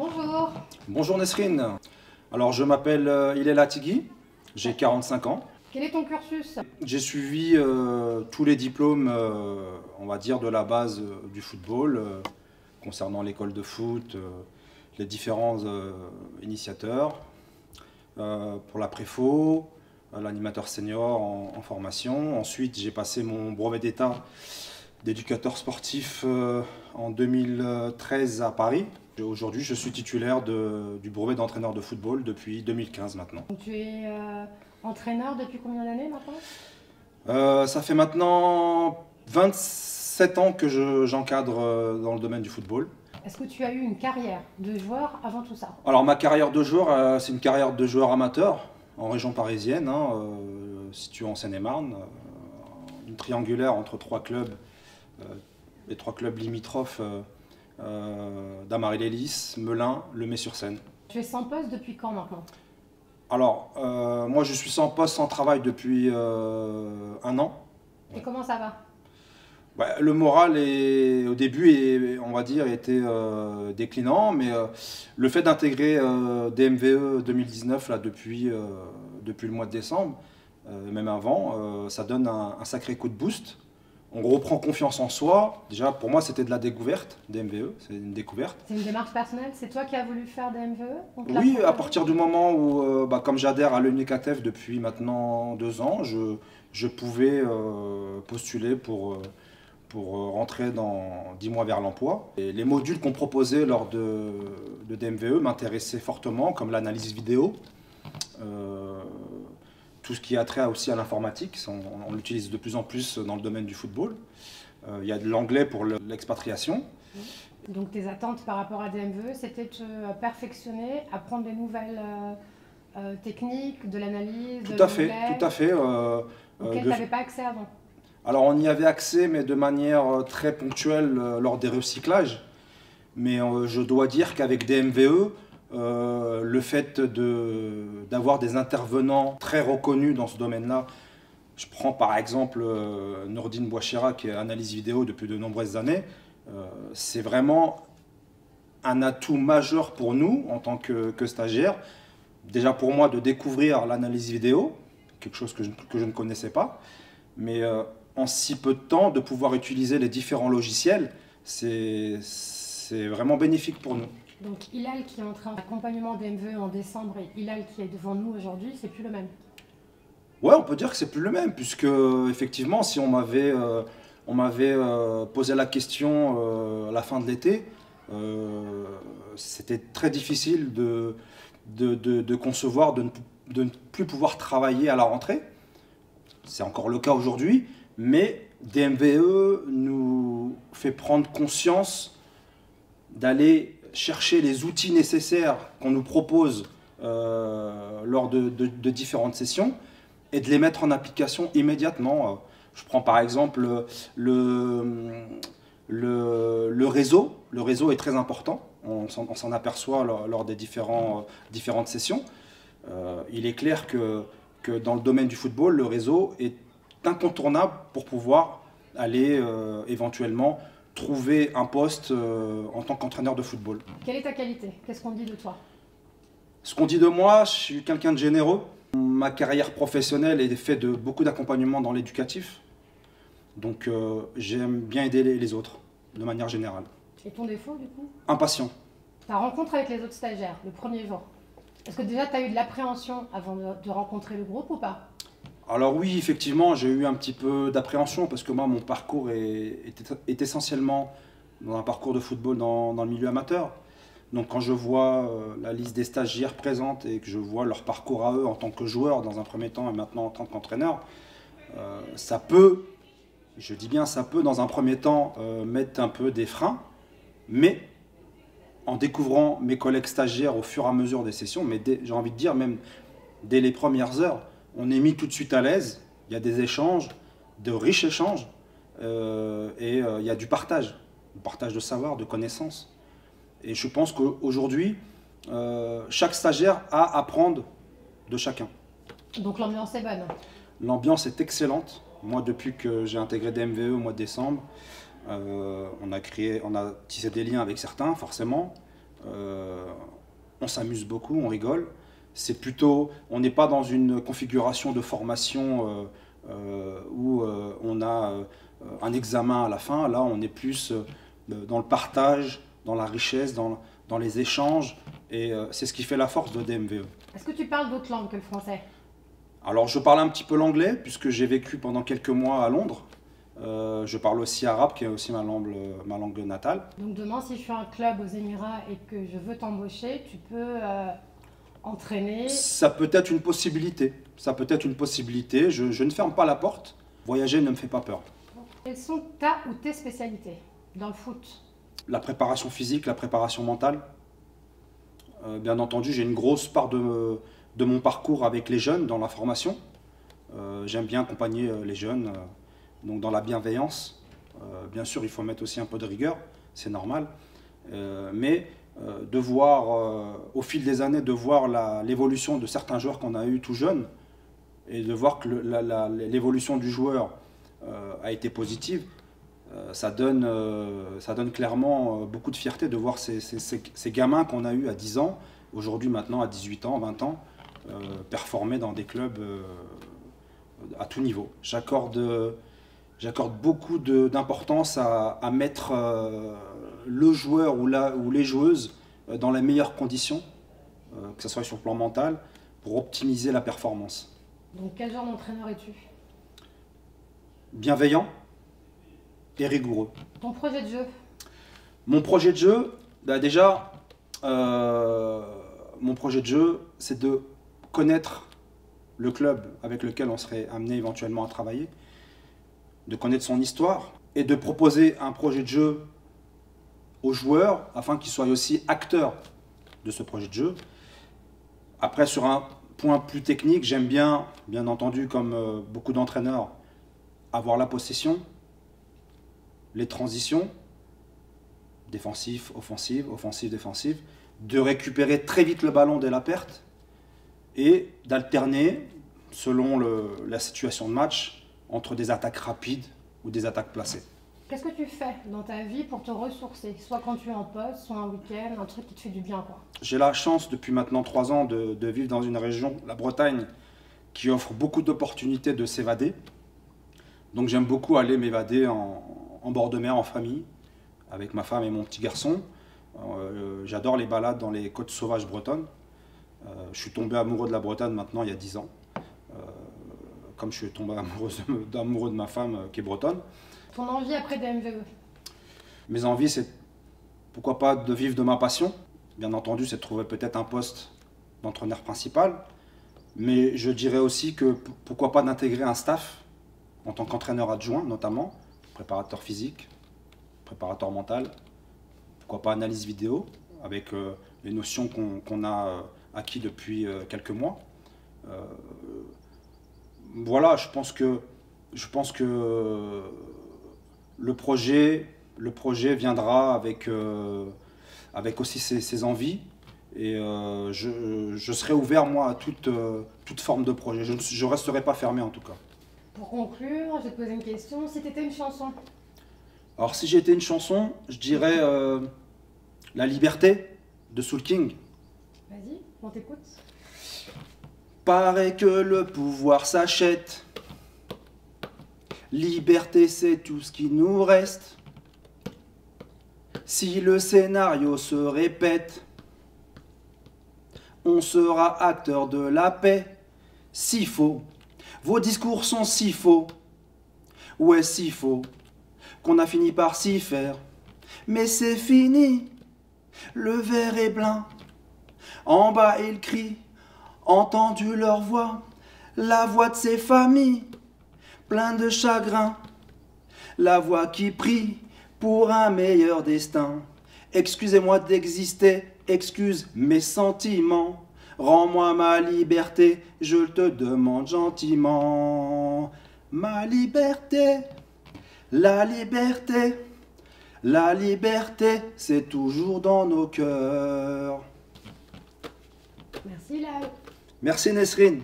Bonjour. Bonjour Nesrine. Alors je m'appelle Hillel Atigui, j'ai 45 ans. Quel est ton cursus? J'ai suivi tous les diplômes, on va dire, de la base du football, concernant l'école de foot, les différents initiateurs, pour la préfo, l'animateur senior en formation. Ensuite j'ai passé mon brevet d'état d'éducateur sportif en 2013 à Paris. Aujourd'hui, je suis titulaire du brevet d'entraîneur de football depuis 2015 maintenant. Donc, tu es entraîneur depuis combien d'années maintenant? Ça fait maintenant 27 ans que j'encadre dans le domaine du football. Est-ce que tu as eu une carrière de joueur avant tout ça? Alors ma carrière de joueur, c'est une carrière de joueur amateur en région parisienne, située en Seine-et-Marne, une triangulaire entre les trois clubs limitrophes d'Amarie-les-Lys, Melun, Lemay-sur-Seine. Tu es sans poste depuis quand maintenant? Alors, moi je suis sans poste, sans travail depuis un an. Et comment ça va? Le moral au début, on va dire, était déclinant, mais le fait d'intégrer DMVE 2019 là, depuis le mois de décembre, même avant, ça donne un sacré coup de boost. On reprend confiance en soi. Déjà, pour moi, c'était de la découverte, DMVE, c'est une découverte. C'est une démarche personnelle? C'est toi qui as voulu faire DMVE? Oui, à partir du moment où, comme j'adhère à l'UNICATEF depuis maintenant 2 ans, je pouvais postuler pour rentrer dans 10 mois vers l'emploi. Et les modules qu'on proposait lors de DMVE m'intéressaient fortement, comme l'analyse vidéo, tout ce qui a trait aussi à l'informatique, on l'utilise de plus en plus dans le domaine du football. Il y a de l'anglais pour l'expatriation. Donc tes attentes par rapport à DMVE, c'était de te perfectionner, apprendre des nouvelles techniques, de l'analyse, de l'anglais. Tout à fait. Auquel tu n'avais pas accès avant. Alors on y avait accès, mais de manière très ponctuelle lors des recyclages. Mais je dois dire qu'avec DMVE, le fait d'avoir des intervenants très reconnus dans ce domaine-là, je prends par exemple Nourdine Bouachira qui est analyse vidéo depuis de nombreuses années, c'est vraiment un atout majeur pour nous en tant que stagiaires. Déjà pour moi de découvrir l'analyse vidéo, quelque chose que je ne connaissais pas, mais en si peu de temps de pouvoir utiliser les différents logiciels, c'est vraiment bénéfique pour nous. Donc Hillel qui est entré en accompagnement DMVE en décembre et Hillel qui est devant nous aujourd'hui, c'est plus le même? Ouais, on peut dire que c'est plus le même, puisque effectivement, si on m'avait posé la question à la fin de l'été, c'était très difficile de concevoir de ne plus pouvoir travailler à la rentrée. C'est encore le cas aujourd'hui, mais DMVE nous fait prendre conscience d'aller chercher les outils nécessaires qu'on nous propose lors de différentes sessions et de les mettre en application immédiatement. Je prends par exemple le réseau. Le réseau est très important, on s'en aperçoit lors des différentes sessions. Il est clair que dans le domaine du football, le réseau est incontournable pour pouvoir aller éventuellement trouver un poste en tant qu'entraîneur de football. Quelle est ta qualité? Qu'est-ce qu'on dit de toi? Ce qu'on dit de moi, je suis quelqu'un de généreux. Ma carrière professionnelle est faite de beaucoup d'accompagnement dans l'éducatif. Donc j'aime bien aider les autres, de manière générale. Et ton défaut du coup? Impatient. Ta rencontre avec les autres stagiaires, le premier jour, est-ce que déjà tu as eu de l'appréhension avant de rencontrer le groupe ou pas? Alors oui, effectivement, j'ai eu un petit peu d'appréhension parce que moi, mon parcours est essentiellement dans un parcours de football dans le milieu amateur. Donc quand je vois la liste des stagiaires présentes et que je vois leur parcours à eux en tant que joueurs dans un premier temps et maintenant en tant qu'entraîneur, ça peut, je dis bien ça peut dans un premier temps mettre un peu des freins, mais en découvrant mes collègues stagiaires au fur et à mesure des sessions, mais j'ai envie de dire même dès les premières heures, on est mis tout de suite à l'aise, il y a des échanges, de riches échanges, et il y a du partage de savoir, de connaissances. Et je pense qu'aujourd'hui, chaque stagiaire a à apprendre de chacun. Donc l'ambiance est bonne? L'ambiance est excellente. Moi, depuis que j'ai intégré DMVE au mois de décembre, on a tissé des liens avec certains, forcément. on s'amuse beaucoup, on rigole. C'est plutôt, on n'est pas dans une configuration de formation où on a un examen à la fin. Là, on est plus dans le partage, dans la richesse, dans les échanges. Et c'est ce qui fait la force de DMVE. Est-ce que tu parles d'autres langues que le français? Alors, je parle un petit peu l'anglais, puisque j'ai vécu pendant quelques mois à Londres. Je parle aussi arabe, qui est aussi ma langue natale. Donc demain, si je suis un club aux Émirats et que je veux t'embaucher, tu peux entraîner? Ça peut être une possibilité. Ça peut être une possibilité. Je ne ferme pas la porte. Voyager ne me fait pas peur. Quelles sont ta ou tes spécialités dans le foot? La préparation physique, la préparation mentale. Bien entendu, j'ai une grosse part de mon parcours avec les jeunes dans la formation. J'aime bien accompagner les jeunes donc dans la bienveillance. Bien sûr, il faut mettre aussi un peu de rigueur, c'est normal. Mais de voir, au fil des années, de voir l'évolution de certains joueurs qu'on a eu tout jeunes et de voir que l'évolution du joueur a été positive, ça donne clairement beaucoup de fierté de voir ces gamins qu'on a eu à 10 ans, aujourd'hui maintenant à 18 ans, 20 ans, performer dans des clubs à tout niveau. J'accorde beaucoup d'importance à mettre le joueur ou les joueuses dans les meilleures conditions, que ce soit sur le plan mental, pour optimiser la performance. Donc quel genre d'entraîneur es-tu? Bienveillant et rigoureux. Ton projet de jeu? Mon projet de jeu, bah déjà, mon projet de jeu, c'est de connaître le club avec lequel on serait amené éventuellement à travailler, de connaître son histoire et de proposer un projet de jeu aux joueurs afin qu'ils soient aussi acteurs de ce projet de jeu. Après, sur un point plus technique, j'aime bien entendu, comme beaucoup d'entraîneurs, avoir la possession, les transitions, défensif, offensif, offensif, défensif, de récupérer très vite le ballon dès la perte et d'alterner, selon la situation de match, entre des attaques rapides ou des attaques placées. Qu'est-ce que tu fais dans ta vie pour te ressourcer? Soit quand tu es en poste, soit un week-end, un truc qui te fait du bien, quoi. J'ai la chance depuis maintenant 3 ans de vivre dans une région, la Bretagne, qui offre beaucoup d'opportunités de s'évader. Donc j'aime beaucoup aller m'évader en bord de mer, en famille, avec ma femme et mon petit garçon. J'adore les balades dans les côtes sauvages bretonnes. Je suis tombé amoureux de la Bretagne maintenant il y a 10 ans. Comme je suis tombé amoureux de ma femme qui est bretonne. Ton envie après DMVE? Mes envies, c'est pourquoi pas de vivre de ma passion. Bien entendu, c'est de trouver peut-être un poste d'entraîneur principal. Mais je dirais aussi que pourquoi pas d'intégrer un staff en tant qu'entraîneur adjoint notamment, préparateur physique, préparateur mental, pourquoi pas analyse vidéo avec les notions qu'on a acquis depuis quelques mois. Voilà, je pense que le projet viendra avec aussi ses envies et je serai ouvert moi à toute forme de projet. Je ne resterai pas fermé en tout cas. Pour conclure, je vais te poser une question. Si tu étais une chanson? Alors si j'étais une chanson, je dirais La Liberté de Soul King. Vas-y, on t'écoute. Paraît que le pouvoir s'achète. Liberté, c'est tout ce qui nous reste. Si le scénario se répète, on sera acteur de la paix. Si faux, vos discours sont si faux. Ouais, si faux, qu'on a fini par s'y faire. Mais c'est fini, le verre est plein. En bas ils crient, entendu leur voix, la voix de ces familles, plein de chagrin. La voix qui prie pour un meilleur destin. Excusez-moi d'exister, excuse mes sentiments. Rends-moi ma liberté, je te demande gentiment. Ma liberté, la liberté, la liberté, c'est toujours dans nos cœurs. Merci Lau. Merci Nesrine.